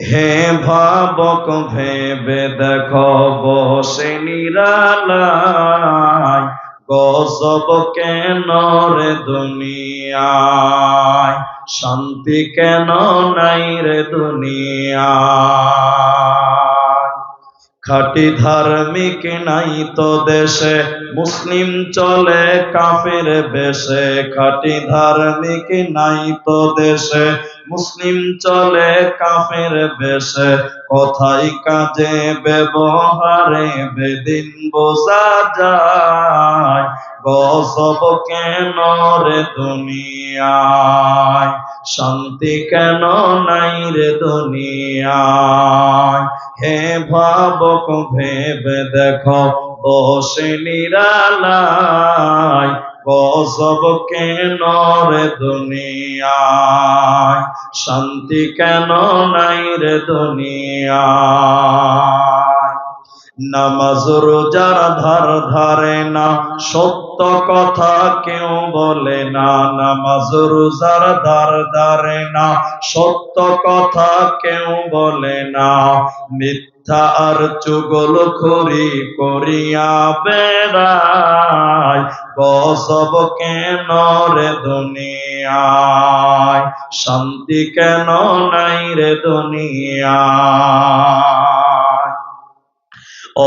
হে ভাবক ভেবে দেখো বসে নিরালায়, গজব কেন রে দুনিয়ায়, শান্তি কেন নাই রে দুনিয়ায়। খাঁটি ধার্মিক নাই তো দেশে, মুসলিম চলে কাফের বেশে। খাঁটি ধার্মিক নাই তো দেশে, মুসলিম চলে কাফের বেশে। কথায় কাজে ব্যবহারে বেদিন বোঝা যায়, গজব কেন রে দুনিয়ায়, শান্তি কেন নাই রে দুনিয়ায়। হে ভাবক ভেবে দেখো বসে নিরালায়, গজব কেন রে দুনিয়ায়, শান্তি কেন নাই রে দুনিয়ায়। নামাজ রোজার ধার ধারে না, সত্য কথা কেউ বলে না। নামাজ রোজার ধার ধারে না, সত্য কথা কেউ বলে না। মিথ্যা আর চুগলখড়ি করিয়া বেড়ায়, গজব কেন রে দুনিয়ায়, শান্তি কেন নাই রে দুনিয়ায়।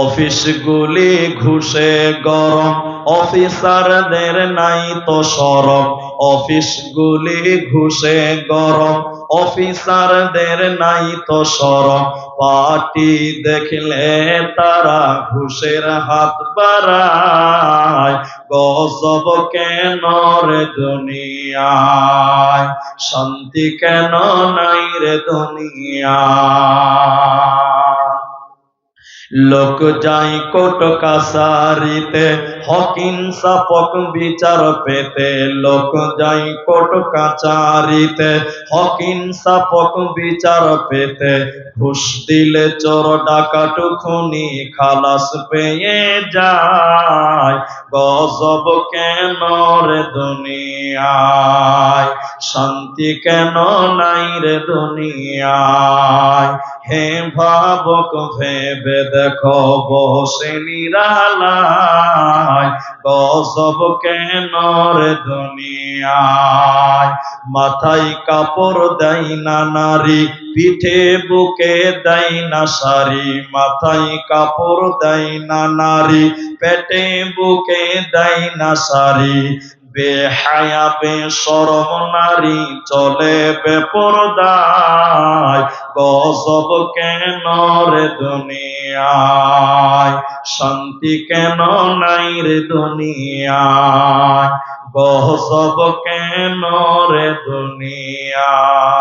অফিসগুলি ঘুষে গরম, অফিসারদের নাই তো শরম। অফিসগুলি ঘুষে গরম, অফিসারদের নাই তো শরম। পার্টি দেখলে তারা ঘুষের হাত বাড়ায়, গজব কেন রে দুনিয়ায়, শান্তি কেন নাই রে দুনিয়ায়। লোক যাই কোর্ট কাছারিতে, হক ইনসাফ বিচার পেতে। লোক যাই কোর্ট কাছারিতে, হক ইনসাফ বিচার পেতে। ঘুষ দিলে চোর ডাকাত খুনি খালাস পেয়ে যায়, গজব কেন রে দুনিয়ায়, শান্তি কেন নাই রে দুনিয়ায়। হে ভাবক ভেবে দেখো বসে নিরালায়, গজব কেন রে দুনিয়ায়। মাথায় কাপড় দেয় না নারী, পিঠে বুকে দেয় না শাড়ি। মাথায় কাপড় দেয় না নারী, পেটে বুকে দেয় না শাড়ি। বেহায়া বেশরম নারী চলে বেপরদায়, গজব কেন রে দুনিয়ায়, শান্তি কেন নাই রে দুনিয়ায়, গজব কেন রে দুনিয়ায়।